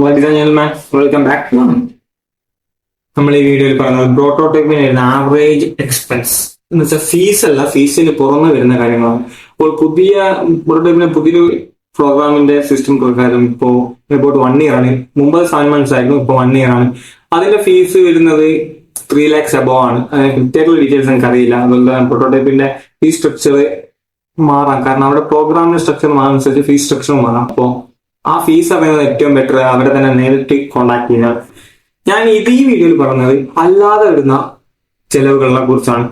Ladies and gentlemen, welcome back. നമ്മൾ ഈ വീഡിയോയിൽ പറയുന്നത് പ്രോട്ടോടൈപ്പിന് വരുന്ന ആവറേജ് എക്സ്പെൻസ് എന്ന് വെച്ചാൽ ഫീസ് അല്ല, ഫീസിന് പുറമെ വരുന്ന കാര്യങ്ങളാണ്. ഇപ്പോൾ പുതിയ പ്രോട്ടോടൈപ്പിന്റെ പുതിയൊരു പ്രോഗ്രാമിന്റെ സിസ്റ്റം പ്രകാരം ഇപ്പോൾ അബൌട്ട് 1 ഇയർ ആണ്. മുമ്പ് 7 months ആയിരുന്നു, ഇപ്പോൾ 1 year ആണ്. അതിന്റെ ഫീസ് വരുന്നത് 3 lakhs above ആണ്. കൃത്യമായിട്ടുള്ള ഡീറ്റെയിൽസ് എനിക്ക് അറിയില്ല. അതുപോലെ തന്നെ പ്രോട്ടോടൈപ്പിന്റെ ഫീസ് സ്ട്രക്ചർ മാറാം, കാരണം അവിടെ പ്രോഗ്രാമിന്റെ സ്ട്രക്ചർ മാറുന്നതനുസരിച്ച് ഫീസ് സ്ട്രക്ചർ മാറാം. അപ്പോൾ ആ ഫീസ് അറിയുന്നത് ഏറ്റവും ബെറ്റർ അവരെ തന്നെ നേരിട്ട് കോണ്ടാക്ട് ചെയ്യുന്നത്. ഞാൻ ഈ വീഡിയോയിൽ പറഞ്ഞത് അല്ലാതെ വരുന്ന ചെലവുകളെ കുറിച്ചാണ്.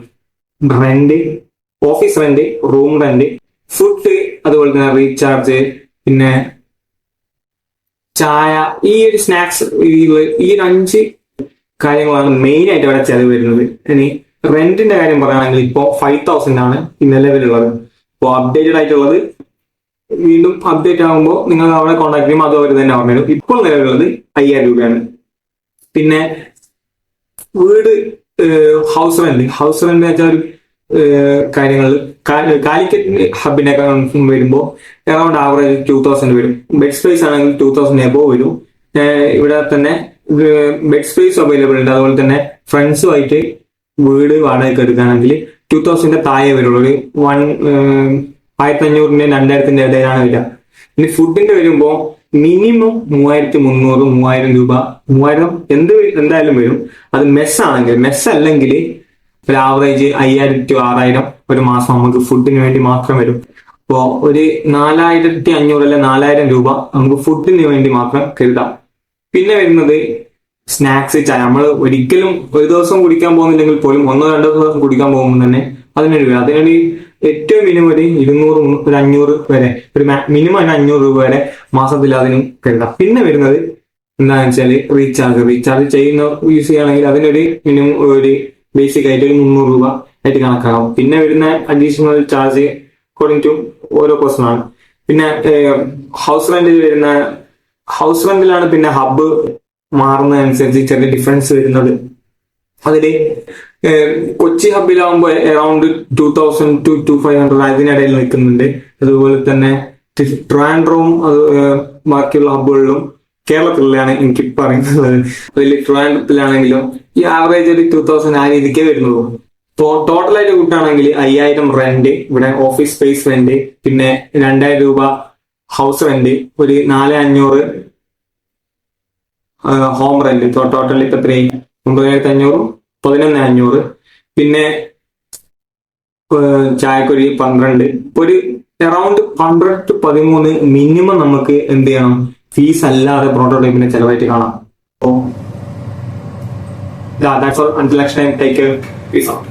Rent, office rent, room rent, food, അതുപോലെ തന്നെ റീചാർജ്, പിന്നെ ചായ, ഈ ഒരു സ്നാക്സ്, ഈ 5 കാര്യങ്ങളാണ് മെയിൻ ആയിട്ട് അവിടെ ചെലവ് വരുന്നത്. ഇനി റെന്റിന്റെ കാര്യം പറയുകയാണെങ്കിൽ ഇപ്പോൾ 5,000 ആണ് നിലവിലുള്ളത്. ഇപ്പോൾ അപ്ഡേറ്റഡ് ആയിട്ടുള്ളത് വീണ്ടും അപ്ഡേറ്റ് ആകുമ്പോൾ നിങ്ങൾ അവിടെ കോൺടാക്ട് ചെയ്യുമ്പോൾ അത് അവർ തന്നെ പറഞ്ഞു. ഇപ്പോൾ നിലവിലുള്ളത് 5,000 രൂപയാണ്. പിന്നെ വീട്, ഹൗസ് റെന്റ് വെച്ചാൽ കാര്യങ്ങൾ കാലിക്കറ്റ് ഹബിനൊക്കെ വരുമ്പോൾ അറൌണ്ട് ആവറേജ് 2,000 വരും. ബെഡ് സ്പേസ് ആണെങ്കിൽ 2,000 എബോവ് വരും. ഇവിടെ തന്നെ ബെഡ് സ്പേസ് അവൈലബിൾ ഉണ്ട്. അതുപോലെ തന്നെ ഫ്രണ്ട്സുമായിട്ട് വീട് വാടകയ്ക്ക് എടുക്കുകയാണെങ്കിൽ 2,000 താഴെ വരുള്ളൂ. ഒരു 1,500 2,000 ഇടയിലാണ് വരിക. ഇനി ഫുഡിന്റെ വരുമ്പോൾ മിനിമം 3,300 3,000 രൂപ, 3,000 എന്തായാലും വരും. അത് മെസ് ആണെങ്കിൽ, മെസ് അല്ലെങ്കിൽ ഒരു ആവറേജ് 5,000 to 6,000 ഒരു മാസം നമുക്ക് ഫുഡിന് വേണ്ടി മാത്രം വരും. അപ്പോൾ ഒരു 4,500 അല്ലെ 4,000 രൂപ നമുക്ക് ഫുഡിന് വേണ്ടി മാത്രം കരുതാം. പിന്നെ വരുന്നത് സ്നാക്സ്, ചായ. നമ്മൾ ഒരിക്കലും ഒരു ദിവസം കുടിക്കാൻ പോകുന്നില്ലെങ്കിൽ പോലും 1-2 ദിവസം കുടിക്കാൻ പോകുമ്പോൾ തന്നെ അതിനൊരു വരും. അതിനൊരു ഏറ്റവും മിനിമം ഒരു 200 ഒരു 500 വരെ, ഒരു മിനിമം 500 രൂപ വരെ മാസത്തിൽ അതിനും കരുതാം. പിന്നെ വരുന്നത് എന്താണെന്ന് വെച്ചാൽ റീചാർജ് ചെയ്യുന്ന യൂസ് ചെയ്യുകയാണെങ്കിൽ അതിനൊരു മിനിമം ഒരു ബേസിക് ആയിട്ട് ഒരു 300 രൂപ ആയിട്ട് കണക്കാക്കാം. പിന്നെ വരുന്ന അഡീഷണൽ ചാർജ് അക്കോർഡിംഗ് ടു ഓരോ പേഴ്സൺ ആണ്. പിന്നെ ഹൗസ് റെന്റിലാണ് പിന്നെ ഹബ്ബ് മാറുന്നതനുസരിച്ച് ചെറിയ ഡിഫറൻസ് വരുന്നത്. അതില് കൊച്ചി ഹബിലാവുമ്പോൾ അറൌണ്ട് 2,000 to 2,500 അതിനിടയിൽ നിൽക്കുന്നുണ്ട്. അതുപോലെ തന്നെ ട്രിവാൻഡ്രവും ബാക്കിയുള്ള ഹബ്ബുകളിലും കേരളത്തിലാണ് എനിക്ക് പറയുന്നത്. അതിൽ ട്രിവാൻഡ്രത്തിലാണെങ്കിലും ഈ ആവറേജ് ഒരു 2,000 ആ രീതിക്കേ വരുന്നുള്ളൂ. ഇപ്പോൾ ടോട്ടലായിട്ട് കൂട്ടാണെങ്കിൽ 5,000 റെന്റ്, ഇവിടെ ഓഫീസ് സ്പേസ് റെന്റ്, പിന്നെ 2,000 രൂപ ഹൗസ് റെന്റ്, ഒരു 4,500 ഹോം റെന്റ്. ടോട്ടൽ ഇപ്പൊ 9,500 11,500. പിന്നെ ചായക്കൊരു 12, ഒരു അറൌണ്ട് 12 to 13 മിനിമം നമുക്ക് എന്ത് ചെയ്യണം, ഫീസ് അല്ലാതെ പ്രോട്ടോടൈപ്പിന്റെ ചെലവായിട്ട് കാണാം. So that's all. Until next time, take care. Peace out.